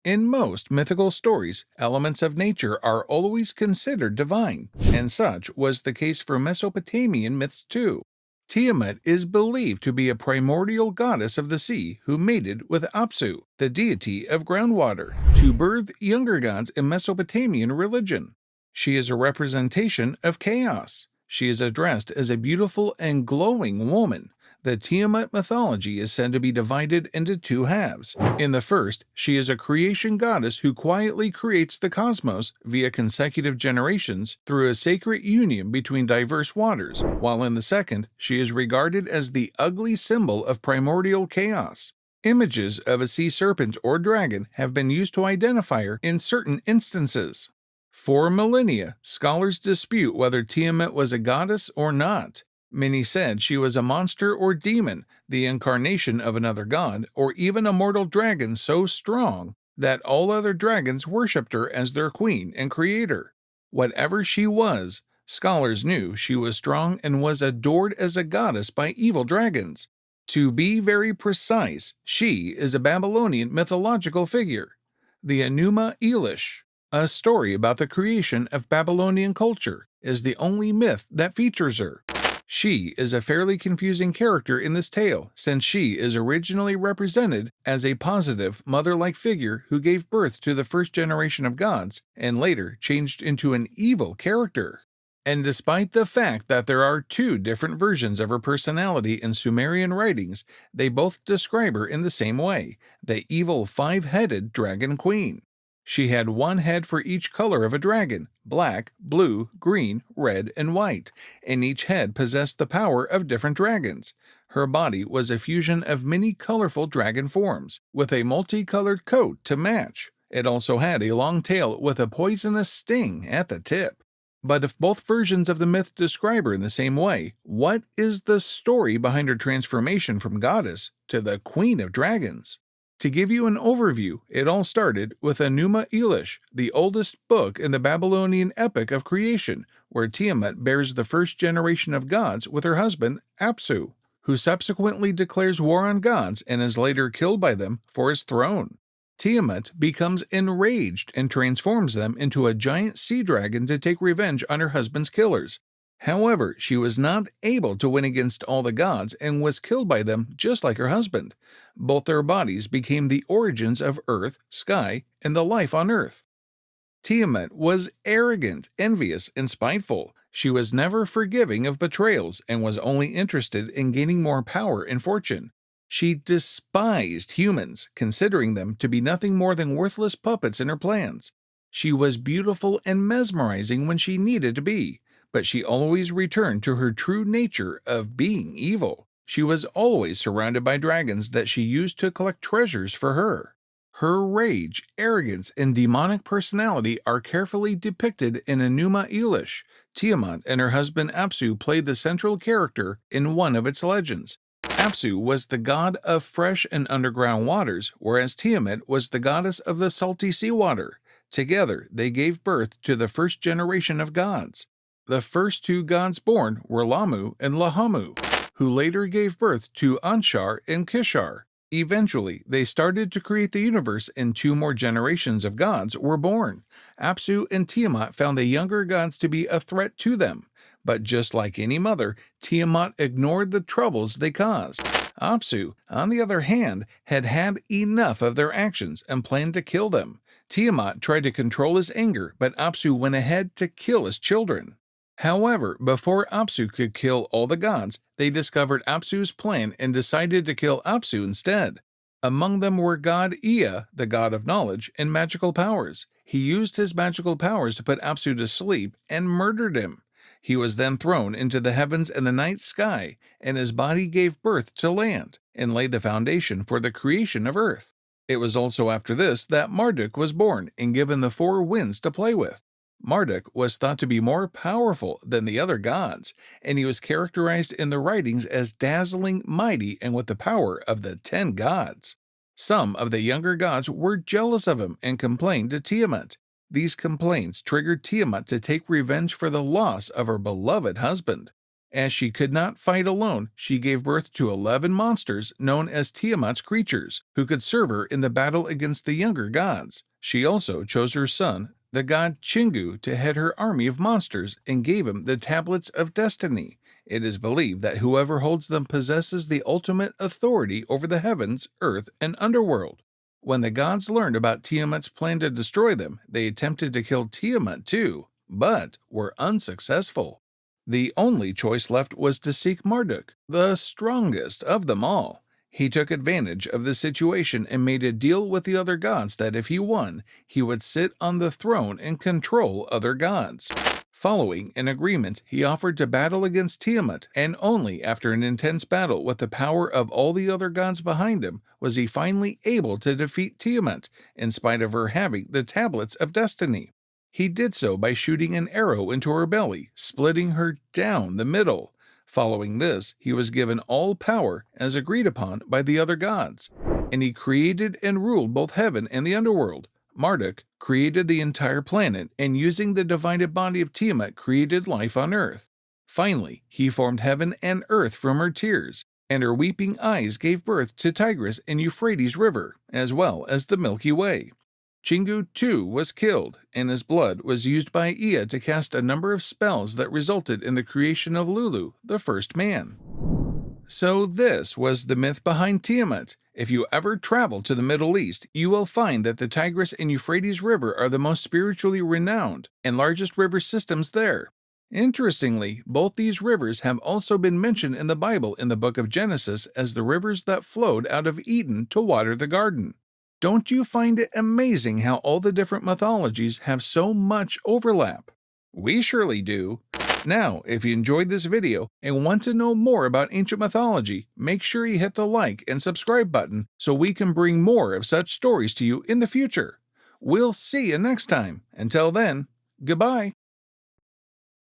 In most mythical stories, elements of nature are always considered divine, and such was the case for Mesopotamian myths too. Tiamat is believed to be a primordial goddess of the sea who mated with Apsu, the deity of groundwater, to birth younger gods in Mesopotamian religion. She is a representation of chaos. She is addressed as a beautiful and glowing woman. The Tiamat mythology is said to be divided into two halves. In the first, she is a creation goddess who quietly creates the cosmos via consecutive generations through a sacred union between diverse waters, while in the second, she is regarded as the ugly symbol of primordial chaos. Images of a sea serpent or dragon have been used to identify her in certain instances. For millennia, scholars dispute whether Tiamat was a goddess or not. Many said she was a monster or demon, the incarnation of another god, or even a mortal dragon so strong that all other dragons worshipped her as their queen and creator. Whatever she was, scholars knew she was strong and was adored as a goddess by evil dragons. To be very precise, she is a Babylonian mythological figure, the 𝐤𝐨𝐬𝐵. A story about the creation of Babylonian culture is the only myth that features her. She is a fairly confusing character in this tale, since she is originally represented as a positive, mother-like figure who gave birth to the first generation of gods and later changed into an evil character. And despite the fact that there are two different versions of her personality in Sumerian writings, they both describe her in the same way, the evil five-headed dragon queen. She had one head for each color of a dragon, black, blue, green, red, and white, and each head possessed the power of different dragons. Her body was a fusion of many colorful dragon forms, with a multicolored coat to match. It also had a long tail with a poisonous sting at the tip. But if both versions of the myth describe her in the same way, what is the story behind her transformation from goddess to the queen of dragons? To give you an overview, it all started with 𝐤𝐨𝐬𝐵, the oldest book in the Babylonian epic of creation, where Tiamat bears the first generation of gods with her husband, Apsu, who subsequently declares war on gods and is later killed by them for his throne. Tiamat becomes enraged and transforms them into a giant sea dragon to take revenge on her husband's killers. However, she was not able to win against all the gods and was killed by them just like her husband. Both their bodies became the origins of earth, sky, and the life on earth. Tiamat was arrogant, envious, and spiteful. She was never forgiving of betrayals and was only interested in gaining more power and fortune. She despised humans, considering them to be nothing more than worthless puppets in her plans. She was beautiful and mesmerizing when she needed to be, but she always returned to her true nature of being evil. She was always surrounded by dragons that she used to collect treasures for her. Her rage, arrogance, and demonic personality are carefully depicted in 𝐤𝐴𝐬𝐵. Tiamat and her husband Apsu played the central character in one of its legends. Apsu was the god of fresh and underground waters, whereas Tiamat was the goddess of the salty seawater. Together, they gave birth to the first generation of gods. The first two gods born were Lammu and Lahamu, who later gave birth to Anshar and Kishar. Eventually, they started to create the universe and two more generations of gods were born. Apsu and Tiamat found the younger gods to be a threat to them. But just like any mother, Tiamat ignored the troubles they caused. Apsu, on the other hand, had had enough of their actions and planned to kill them. Tiamat tried to control his anger, but Apsu went ahead to kill his children. However, before Apsu could kill all the gods, they discovered Apsu's plan and decided to kill Apsu instead. Among them were god Ea, the god of knowledge, and magical powers. He used his magical powers to put Apsu to sleep and murdered him. He was then thrown into the heavens and the night sky, and his body gave birth to land and laid the foundation for the creation of earth. It was also after this that Marduk was born and given the four winds to play with. Marduk was thought to be more powerful than the other gods, and he was characterized in the writings as dazzling, mighty, and with the power of the 10 gods. Some of the younger gods were jealous of him and complained to Tiamat. These complaints triggered Tiamat to take revenge for the loss of her beloved husband. As she could not fight alone, she gave birth to 11 monsters known as Tiamat's creatures, who could serve her in the battle against the younger gods. She also chose her son, the god 𝐦𝐨𝐬, to head her army of monsters and gave him the Tablets of Destiny. It is believed that whoever holds them possesses the ultimate authority over the heavens, earth, and underworld. When the gods learned about Tiamat's plan to destroy them, they attempted to kill Tiamat too, but were unsuccessful. The only choice left was to seek Marduk, the strongest of them all. He took advantage of the situation and made a deal with the other gods that if he won, he would sit on the throne and control other gods. Following an agreement, he offered to battle against Tiamat, and only after an intense battle with the power of all the other gods behind him was he finally able to defeat Tiamat, in spite of her having the Tablets of Destiny. He did so by shooting an arrow into her belly, splitting her down the middle. Following this, he was given all power as agreed upon by the other gods, and he created and ruled both heaven and the underworld. Marduk created the entire planet, and using the divided body of Tiamat created life on earth. Finally, he formed heaven and earth from her tears, and her weeping eyes gave birth to Tigris and Euphrates River, as well as the Milky Way. 𝐥𝐤𝐤 too was killed, and his blood was used by Ea to cast a number of spells that resulted in the creation of Lulu, the first man. So this was the myth behind Tiamat. If you ever travel to the Middle East, you will find that the Tigris and Euphrates River are the most spiritually renowned and largest river systems there. Interestingly, both these rivers have also been mentioned in the Bible in the book of Genesis as the rivers that flowed out of Eden to water the garden. Don't you find it amazing how all the different mythologies have so much overlap? We surely do. Now, if you enjoyed this video and want to know more about ancient mythology, make sure you hit the like and subscribe button so we can bring more of such stories to you in the future. We'll see you next time. Until then, goodbye.